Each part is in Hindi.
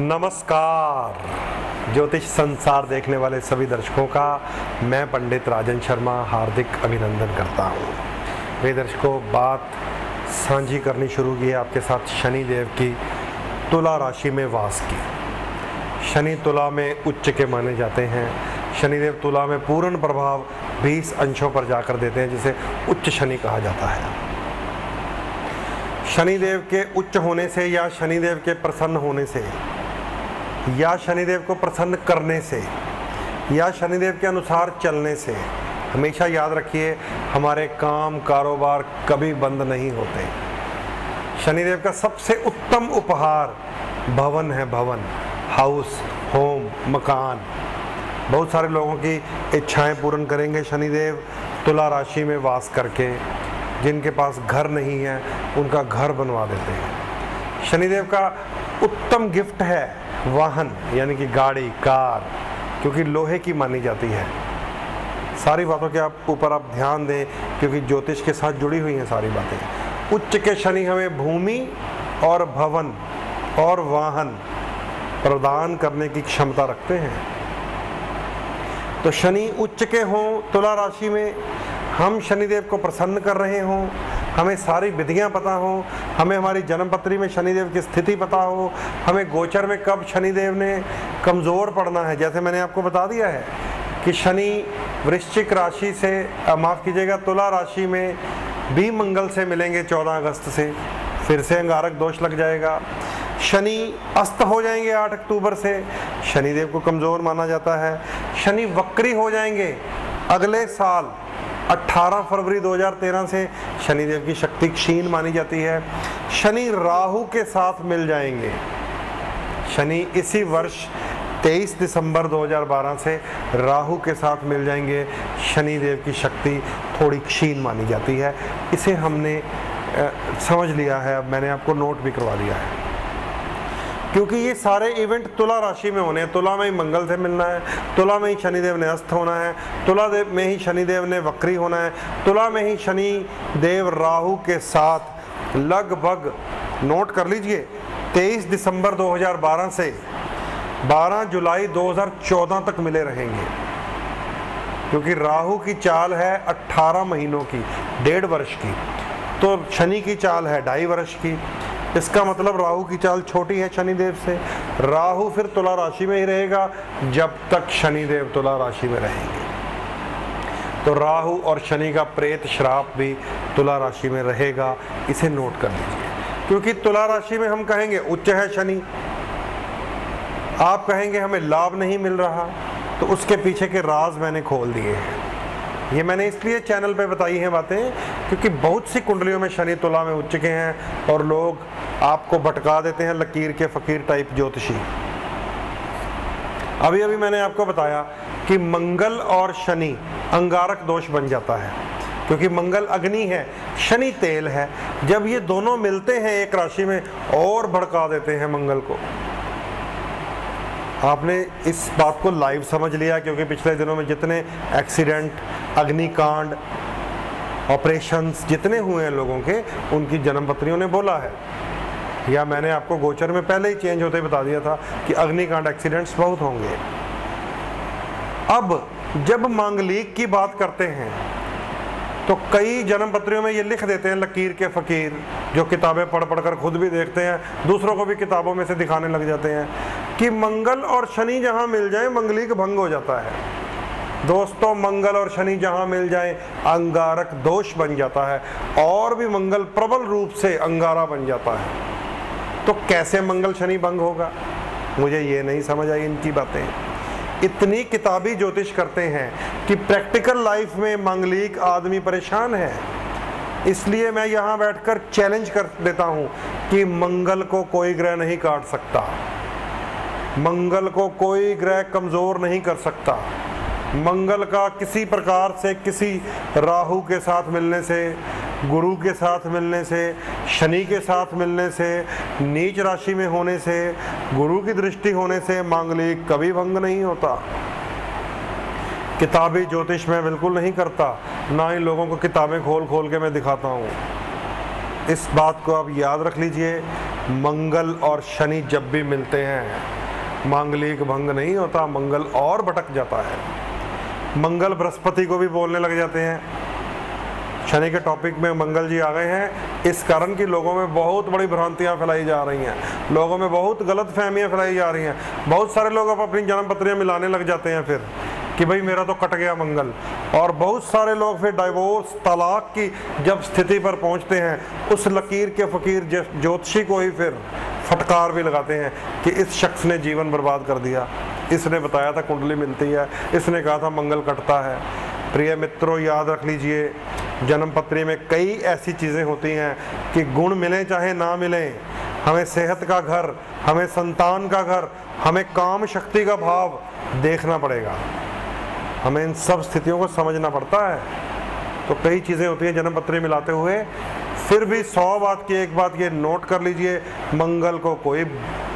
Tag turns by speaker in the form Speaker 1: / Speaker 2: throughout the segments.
Speaker 1: नमस्कार। ज्योतिष संसार देखने वाले सभी दर्शकों का मैं पंडित राजन शर्मा हार्दिक अभिनंदन करता हूँ। वे दर्शकों, बात साझी करनी शुरू की है आपके साथ शनिदेव की तुला राशि में वास की। शनि तुला में उच्च के माने जाते हैं। शनिदेव तुला में पूर्ण प्रभाव 20 अंशों पर जाकर देते हैं, जिसे उच्च शनि कहा जाता है। शनिदेव के उच्च होने से या शनिदेव के प्रसन्न होने से या शनिदेव को प्रसन्न करने से या शनिदेव के अनुसार चलने से हमेशा याद रखिए, हमारे काम कारोबार कभी बंद नहीं होते। शनिदेव का सबसे उत्तम उपहार भवन है। भवन, हाउस, होम, मकान। बहुत सारे लोगों की इच्छाएं पूर्ण करेंगे शनिदेव तुला राशि में वास करके। जिनके पास घर नहीं है उनका घर बनवा देते हैं। शनिदेव का उत्तम गिफ्ट है वाहन, यानी कि गाड़ी, कार, क्योंकि लोहे की मानी जाती है। सारी बातों के ऊपर आप ध्यान दें, क्योंकि ज्योतिष के साथ जुड़ी हुई हैं सारी बातें। उच्च के शनि हमें भूमि और भवन और वाहन प्रदान करने की क्षमता रखते हैं। तो शनि उच्च के हों तुला राशि में, हम शनिदेव को प्रसन्न कर रहे हों, हमें सारी विधियां पता हों, हमें हमारी जन्मपत्री में शनिदेव की स्थिति पता हो, हमें गोचर में कब शनिदेव ने कमज़ोर पड़ना है। जैसे मैंने आपको बता दिया है कि शनि वृश्चिक राशि से, माफ़ कीजिएगा, तुला राशि में भी मंगल से मिलेंगे 14 अगस्त से। फिर से अंगारक दोष लग जाएगा। शनि अस्त हो जाएंगे 8 अक्टूबर से। शनिदेव को कमज़ोर माना जाता है। शनि वक्री हो जाएंगे अगले साल 18 फरवरी 2013 से। शनिदेव की शक्ति क्षीण मानी जाती है। शनि राहु के साथ मिल जाएंगे। शनि इसी वर्ष 23 दिसंबर 2012 से राहु के साथ मिल जाएंगे। शनिदेव की शक्ति थोड़ी क्षीण मानी जाती है। इसे हमने समझ लिया है, अब मैंने आपको नोट भी करवा दिया है, क्योंकि ये सारे इवेंट तुला राशि में होने हैं। तुला में ही मंगल से मिलना है, तुला में ही शनिदेव ने अस्त होना है, तुला में ही शनिदेव ने वक्री होना है, तुला में ही शनिदेव राहु के साथ लगभग, नोट कर लीजिए, 23 दिसंबर 2012 से 12 जुलाई 2014 तक मिले रहेंगे। क्योंकि राहु की चाल है 18 महीनों की, 1.5 वर्ष की, तो शनि की चाल है 2.5 वर्ष की। इसका मतलब राहु की चाल छोटी है शनिदेव से। राहु फिर तुला राशि में ही रहेगा जब तक शनिदेव तुला राशि में रहेंगे। तो राहु और शनि का प्रेत श्राप भी तुला राशि में रहेगा, इसे नोट कर लीजिए। क्योंकि तुला राशि में हम कहेंगे उच्च है शनि, आप कहेंगे हमें लाभ नहीं मिल रहा, तो उसके पीछे के राज मैंने खोल दिए हैं। ये मैंने इसलिए चैनल पे बताई हैं बातें, क्योंकि बहुत सी कुंडलियों में शनि तुला में उच्च के हैं और लोग आपको भटका देते हैं, लकीर के फकीर टाइप ज्योतिषी। अभी अभी मैंने आपको बताया कि मंगल और शनि अंगारक दोष बन जाता है, क्योंकि मंगल अग्नि है, शनि तेल है। जब ये दोनों मिलते हैं एक राशि में और भड़का देते हैं मंगल को। आपने इस बात को लाइव समझ लिया, क्योंकि पिछले दिनों में जितने एक्सीडेंट, अग्निकांड, ऑपरेशंस जितने हुए हैं लोगों के, उनकी जन्मपत्रियों ने बोला है, या मैंने आपको गोचर में पहले ही चेंज होते बता दिया था कि अग्निकांड, एक्सीडेंट्स बहुत होंगे। अब जब मांगलिक की बात करते हैं तो कई जन्मपत्रियों में ये लिख देते हैं लकीर के फकीर, जो किताबें पढ़ पढ़ कर खुद भी देखते हैं, दूसरों को भी किताबों में से दिखाने लग जाते हैं कि मंगल और शनि जहां मिल जाए मंगलिक भंग हो जाता है। दोस्तों, मंगल और शनि जहां मिल जाए अंगारक दोष बन जाता है, और भी मंगल प्रबल रूप से अंगारा बन जाता है। तो कैसे मंगल शनि भंग होगा, मुझे ये नहीं समझ आई इनकी बातें। इतनी किताबी ज्योतिष करते हैं कि प्रैक्टिकल लाइफ में मांगलिक आदमी परेशान है। इसलिए मैं यहाँ बैठकर चैलेंज कर देता हूँ कि मंगल को कोई ग्रह नहीं काट सकता, मंगल को कोई ग्रह कमज़ोर नहीं कर सकता। मंगल का किसी प्रकार से, किसी राहु के साथ मिलने से, गुरु के साथ मिलने से, शनि के साथ मिलने से, नीच राशि में होने से, गुरु की दृष्टि होने से मांगलिक कभी भंग नहीं होता। किताबी ज्योतिष में बिल्कुल नहीं करता, ना ही लोगों को किताबें खोल खोल के मैं दिखाता हूँ। इस बात को आप याद रख लीजिए, मंगल और शनि जब भी मिलते हैं मांगलिक भंग नहीं होता, मंगल और भटक जाता है। मंगल बृहस्पति को भी बोलने लग जाते हैं। शनि के टॉपिक में मंगल जी आ गए हैं, इस कारण कि लोगों में बहुत बड़ी भ्रांतियां फैलाई जा रही हैं, लोगों में बहुत गलत फहमियाँ फैलाई जा रही हैं। बहुत सारे लोग अब अपनी जन्म पत्रियाँ मिलाने लग जाते हैं फिर कि भाई मेरा तो कट गया मंगल, और बहुत सारे लोग फिर डाइवोर्स, तलाक की जब स्थिति पर पहुंचते हैं, उस लकीर के फकीर ज्योतिषी को ही फिर फटकार भी लगाते हैं कि इस शख्स ने जीवन बर्बाद कर दिया, इसने बताया था कुंडली मिलती है, इसने कहा था मंगल कटता है। प्रिय मित्रों, याद रख लीजिए, जन्म पत्री में कई ऐसी चीज़ें होती हैं कि गुण मिले चाहे ना मिले, हमें सेहत का घर, हमें संतान का घर, हमें काम शक्ति का भाव देखना पड़ेगा, हमें इन सब स्थितियों को समझना पड़ता है। तो कई चीज़ें होती हैं जन्म पत्री मिलाते हुए। फिर भी 100 बात की एक बात ये नोट कर लीजिए, मंगल को कोई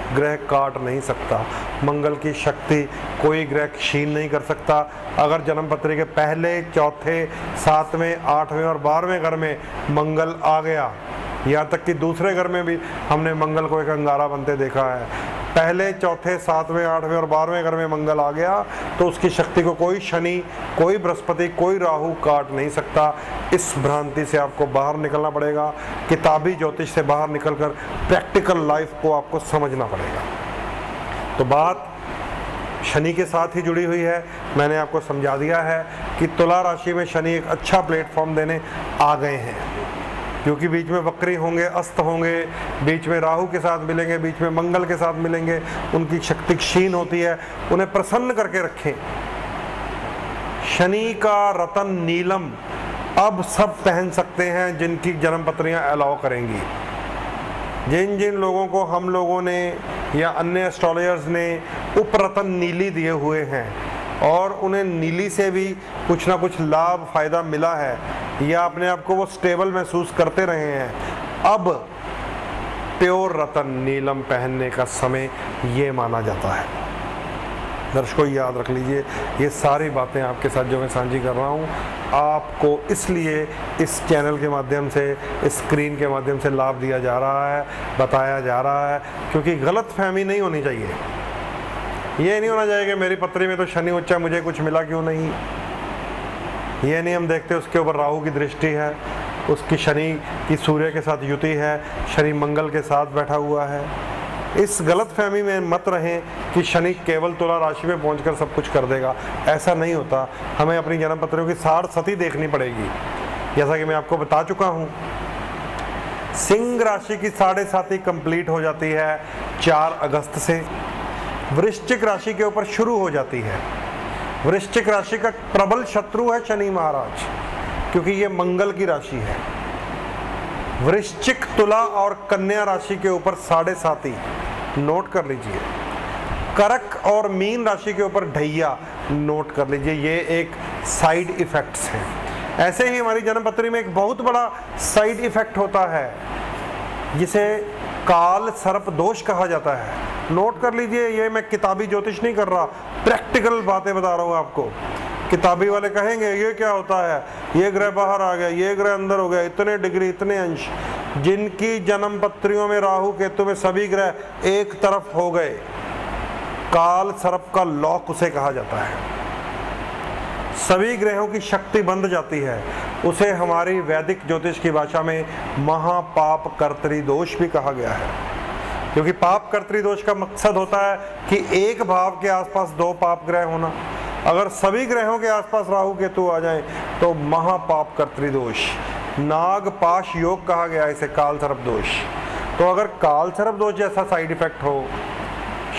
Speaker 1: ग्रह काट नहीं सकता, मंगल की शक्ति कोई ग्रह क्षीण नहीं कर सकता। अगर जन्म पत्री के पहले, चौथे, 7वें, 8वें और 12वें घर में मंगल आ गया, यहाँ तक कि दूसरे घर में भी हमने मंगल को एक अंगारा बनते देखा है, पहले, चौथे, 7वें, 8वें और 12वें घर में मंगल आ गया तो उसकी शक्ति को कोई शनि, कोई बृहस्पति, कोई राहु काट नहीं सकता। इस भ्रांति से आपको बाहर निकलना पड़ेगा, किताबी ज्योतिष से बाहर निकलकर प्रैक्टिकल लाइफ को आपको समझना पड़ेगा। तो बात शनि के साथ ही जुड़ी हुई है। मैंने आपको समझा दिया है कि तुला राशि में शनि एक अच्छा प्लेटफॉर्म देने आ गए हैं, क्योंकि बीच में वक्री होंगे, अस्त होंगे, बीच में राहु के साथ मिलेंगे, बीच में मंगल के साथ मिलेंगे, उनकी शक्ति क्षीण होती है, उन्हें प्रसन्न करके रखें। शनि का रतन नीलम अब सब पहन सकते हैं जिनकी जन्म पत्रियां अलाउ करेंगी। जिन जिन लोगों को हम लोगों ने या अन्य एस्ट्रोलॉजर्स ने उपरतन नीली दिए हुए हैं और उन्हें नीली से भी कुछ ना कुछ लाभ फायदा मिला है या अपने आप को वो स्टेबल महसूस करते रहे हैं, अब प्योर रतन नीलम पहनने का समय ये माना जाता है। दर्शकों, याद रख लीजिए, ये सारी बातें आपके साथ जो मैं साझी कर रहा हूँ, आपको इसलिए इस चैनल के माध्यम से, इस स्क्रीन के माध्यम से लाभ दिया जा रहा है, बताया जा रहा है, क्योंकि गलत फहमी नहीं होनी चाहिए। ये नहीं होना चाहिए कि मेरी पत्री में तो शनि उच्च है, मुझे कुछ मिला क्यों नहीं। ये नहीं हम देखते उसके ऊपर राहु की दृष्टि है, उसकी शनि की सूर्य के साथ युति है, शनि मंगल के साथ बैठा हुआ है। इस गलत फहमी में मत रहें कि शनि केवल तुला राशि में पहुंचकर सब कुछ कर देगा, ऐसा नहीं होता। हमें अपनी जन्म पत्रियों की सार सती देखनी पड़ेगी। जैसा कि मैं आपको बता चुका हूं, सिंह राशि की 7.5 कंप्लीट हो जाती है 4 अगस्त से, वृश्चिक राशि के ऊपर शुरू हो जाती है। वृश्चिक राशि का प्रबल शत्रु है शनि महाराज, क्योंकि ये मंगल की राशि है। वृश्चिक, तुला और कन्या राशि के ऊपर 7.5 नोट कर लीजिए। कर्क और मीन राशि के ऊपर ढैया नोट कर लीजिए, ये एक साइड इफेक्ट्स हैं। ऐसे ही हमारी जन्म पत्री में एक बहुत बड़ा साइड इफेक्ट होता है जिसे काल सर्प दोष कहा जाता है। नोट कर लीजिए, ये मैं किताबी ज्योतिष नहीं कर रहा, प्रैक्टिकल बातें बता रहा हूँ आपको। किताबी वाले कहेंगे ये क्या होता है, ये ग्रह बाहर आ गया, ये ग्रह अंदर हो गया, इतने डिग्री, इतने अंश। जिनकी जन्म पत्रियों में राहु केतु में सभी ग्रह एक तरफ हो गए, काल सर्प का लॉक उसे कहा जाता है। सभी ग्रहों की शक्ति बंध जाती है, उसे हमारी वैदिक ज्योतिष की भाषा में महापाप कर्तरी दोष भी कहा गया है। क्योंकि पाप कर्तरी दोष का मकसद होता है कि एक भाव के आसपास 2 पाप ग्रह होना। अगर सभी ग्रहों के आसपास राहु केतु आ जाएं तो महापाप कर्तरी दोष, नाग पाश योग कहा गया इसे, काल सर्प दोष। तो अगर काल सर्प दोष जैसा साइड इफेक्ट हो,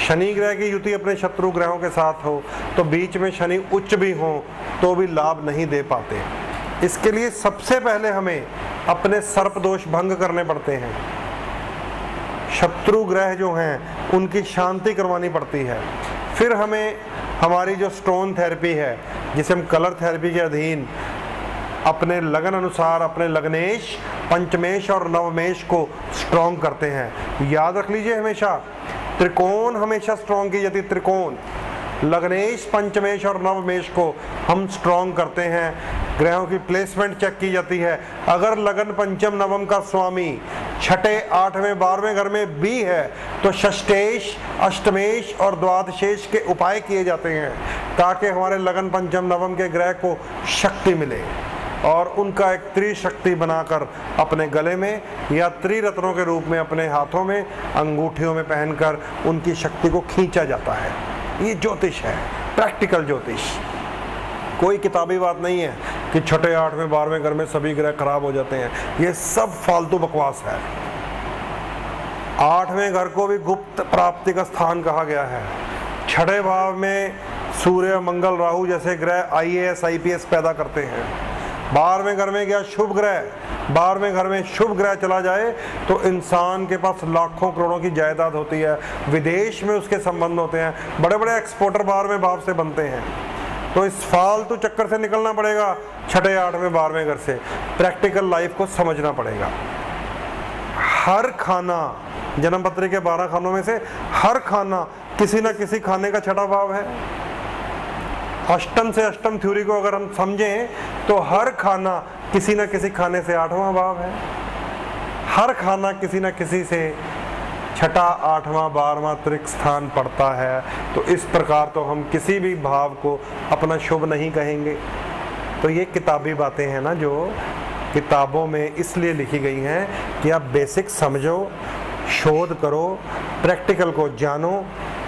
Speaker 1: शनि ग्रह की युति अपने शत्रु ग्रहों के साथ हो, तो बीच में शनि उच्च भी हो तो भी लाभ नहीं दे पाते। इसके लिए सबसे पहले हमें अपने सर्प दोष भंग करने पड़ते हैं। शत्रु ग्रह जो हैं उनकी शांति करवानी पड़ती है। फिर हमें हमारी जो स्टोन थेरेपी है, जिसे हम कलर थेरेपी के अधीन अपने लगन अनुसार अपने लग्नेश, पंचमेश और नवमेश को स्ट्रॉन्ग करते हैं। याद रख लीजिए, हमेशा त्रिकोण हमेशा स्ट्रॉन्ग की जाती है। त्रिकोण लग्नेश, पंचमेश और नवमेश को हम स्ट्रॉन्ग करते हैं। ग्रहों की प्लेसमेंट चेक की जाती है। अगर लगन पंचम नवम का स्वामी छठे, आठवें, 12वें घर में भी है तो षष्ठेश, अष्टमेश और द्वादशेश के उपाय किए जाते हैं ताकि हमारे लगन पंचम नवम के ग्रह को शक्ति मिले और उनका एक त्रिशक्ति बनाकर अपने गले में या त्रिरत्नों के रूप में अपने हाथों में, अंगूठियों में पहनकर उनकी शक्ति को खींचा जाता है। ये ज्योतिष है, प्रैक्टिकल ज्योतिष। कोई किताबी बात नहीं है कि छठे, 8वें, 12वें घर में सभी ग्रह खराब हो जाते हैं। ये सब फालतू बकवास है। 8वें घर को भी गुप्त प्राप्ति का स्थान कहा गया है। छठे भाव में सूर्य, मंगल, राहु जैसे ग्रह IAS, IPS पैदा करते हैं। 12वें घर में गया शुभ ग्रह। 12वें घर में शुभ ग्रह चला जाए तो इंसान के पास लाखों करोड़ों की जायदाद होती है, विदेश में उसके संबंध होते हैं, बड़े बड़े एक्सपोर्टर 12वें भाव से बनते हैं। तो इस फालतू चक्कर से निकलना पड़ेगा। छठे, 8वें, 12वें घर से प्रैक्टिकल लाइफ को समझना पड़ेगा। हर खाना, जन्म पत्री के 12 खानों में से हर खाना किसी न किसी खाने का छठा भाव है। अष्टम से अष्टम थ्योरी को अगर हम समझें तो हर खाना किसी न किसी खाने से 8वां भाव है। हर खाना किसी न किसी से छठा, 8वां, 12वां त्रिक स्थान पड़ता है। तो इस प्रकार तो हम किसी भी भाव को अपना शुभ नहीं कहेंगे। तो ये किताबी बातें हैं ना, जो किताबों में इसलिए लिखी गई हैं कि आप बेसिक समझो, शोध करो, प्रैक्टिकल को जानो,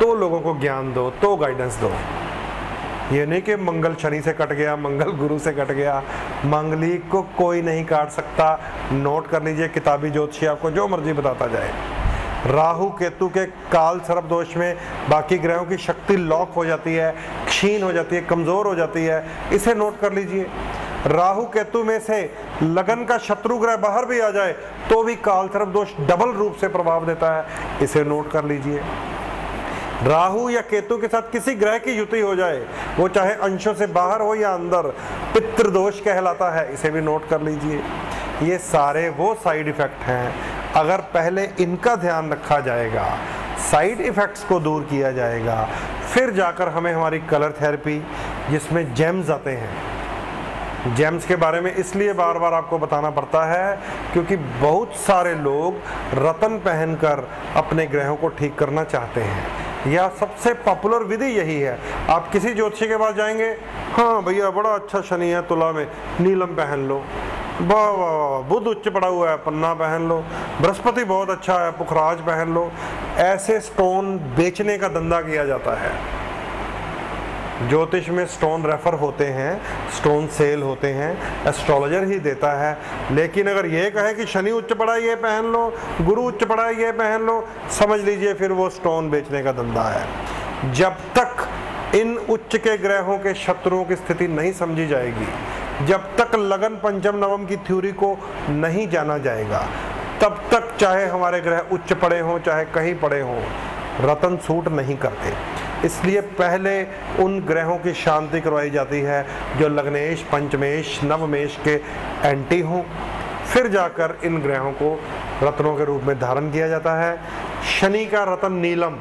Speaker 1: तो लोगों को ज्ञान दो, तो गाइडेंस दो। ये नहीं कि मंगल शनि से कट गया, मंगल गुरु से कट गया। मंगलिक को कोई नहीं काट सकता। नोट कर लीजिए, किताबी ज्योतिषी आपको जो मर्जी बताता जाए। राहु केतु के काल सर्प दोष में बाकी ग्रहों की शक्ति लॉक हो जाती है, क्षीण हो जाती है, कमजोर हो जाती है। इसे नोट कर लीजिए। राहु केतु में से लगन का शत्रु ग्रह बाहर भी आ जाए तो भी काल सर्प दोष डबल रूप से प्रभाव देता है। इसे नोट कर लीजिए। राहु या केतु के साथ किसी ग्रह की युति हो जाए, वो चाहे अंशों से बाहर हो या अंदर, पितृदोष कहलाता है। इसे भी नोट कर लीजिए। ये सारे वो साइड इफेक्ट हैं, अगर पहले इनका ध्यान रखा जाएगा, साइड इफेक्ट्स को दूर किया जाएगा, फिर जाकर हमें हमारी कलर थेरेपी जिसमें जेम्स आते हैं। जेम्स के बारे में इसलिए बार बार आपको बताना पड़ता है क्योंकि बहुत सारे लोग रत्न पहनकर अपने ग्रहों को ठीक करना चाहते हैं। या सबसे पॉपुलर विधि यही है। आप किसी ज्योतिषी के पास जाएंगे, हाँ भैया बड़ा अच्छा शनि है, तुला में नीलम पहन लो, वाह वाह वाह, बुध उच्च पड़ा हुआ है, पन्ना पहन लो, बृहस्पति बहुत अच्छा है, पुखराज पहन लो। ऐसे स्टोन बेचने का धंधा किया जाता है। ज्योतिष में स्टोन रेफर होते हैं, स्टोन सेल होते हैं, एस्ट्रोलॉजर ही देता है। लेकिन अगर ये कहे कि शनि उच्च पड़ा है ये पहन लो, गुरु उच्च पड़ा है ये पहन लो, समझ लीजिए फिर वो स्टोन बेचने का धंधा है। जब तक इन उच्च के ग्रहों के शत्रुओं की स्थिति नहीं समझी जाएगी, जब तक लगन पंचम नवम की थ्योरी को नहीं जाना जाएगा, तब तक चाहे हमारे ग्रह उच्च पड़े हों चाहे कहीं पड़े हों, रतन सूट नहीं करते। इसलिए पहले उन ग्रहों की शांति करवाई जाती है जो लग्नेश, पंचमेश, नवमेश के एंटी हों, फिर जाकर इन ग्रहों को रत्नों के रूप में धारण किया जाता है। शनि का रत्न नीलम,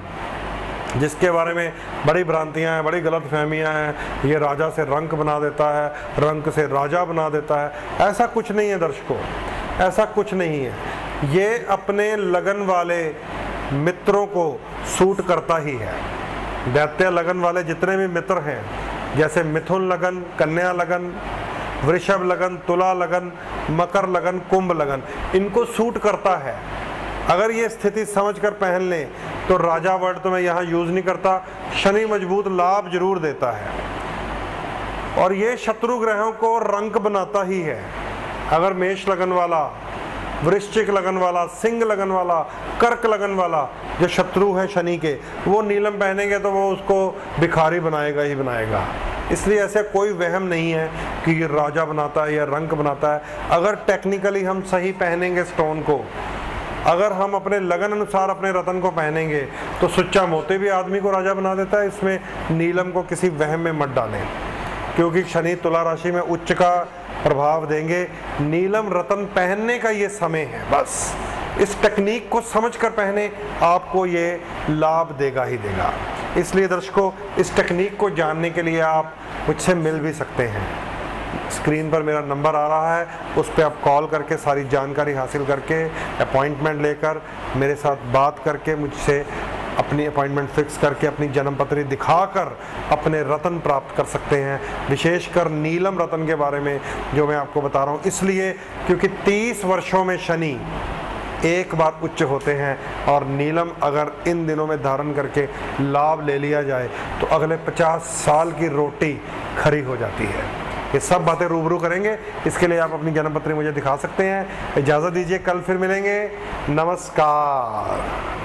Speaker 1: जिसके बारे में बड़ी भ्रांतियां हैं, बड़ी गलत फहमियाँ हैं। ये राजा से रंक बना देता है, रंक से राजा बना देता है। ऐसा कुछ नहीं है दर्शकों, ऐसा कुछ नहीं है। ये अपने लगन वाले मित्रों को सूट करता ही है। दैत्य लगन वाले जितने भी मित्र हैं, जैसे मिथुन लगन, कन्या लगन, वृषभ लगन, तुला लगन, मकर लगन, कुंभ लगन, इनको सूट करता है। अगर ये स्थिति समझकर पहन लें तो राजा वर्ड तो मैं यहाँ यूज नहीं करता, शनि मजबूत लाभ जरूर देता है और ये शत्रु ग्रहों को रंक बनाता ही है। अगर मेष लगन वाला, वृश्चिक लगन वाला, सिंह लगन वाला, कर्क लगन वाला जो शत्रु है शनि के, वो नीलम पहनेंगे तो वो उसको भिखारी बनाएगा ही बनाएगा। इसलिए ऐसे कोई वहम नहीं है कि ये राजा बनाता है या रंक बनाता है। अगर टेक्निकली हम सही पहनेंगे स्टोन को, अगर हम अपने लगन अनुसार अपने रतन को पहनेंगे तो सुच्चा मोती भी आदमी को राजा बना देता है। इसमें नीलम को किसी वहम में मत डालें, क्योंकि शनि तुला राशि में उच्च का प्रभाव देंगे। नीलम रतन पहनने का ये समय है, बस इस टेक्निक को समझकर पहने, आपको ये लाभ देगा ही देगा। इसलिए दर्शकों, इस टेक्निक को जानने के लिए आप मुझसे मिल भी सकते हैं। स्क्रीन पर मेरा नंबर आ रहा है, उस पर आप कॉल करके सारी जानकारी हासिल करके अपॉइंटमेंट लेकर मेरे साथ बात करके मुझसे अपनी अपॉइंटमेंट फिक्स करके अपनी जन्म पत्री दिखाकर अपने रत्न प्राप्त कर सकते हैं। विशेषकर नीलम रत्न के बारे में जो मैं आपको बता रहा हूँ, इसलिए क्योंकि 30 वर्षों में शनि एक बार उच्च होते हैं और नीलम अगर इन दिनों में धारण करके लाभ ले लिया जाए तो अगले 50 साल की रोटी खरी हो जाती है। ये सब बातें रूबरू करेंगे, इसके लिए आप अपनी जन्म पत्री मुझे दिखा सकते हैं। इजाज़त दीजिए, कल फिर मिलेंगे। नमस्कार।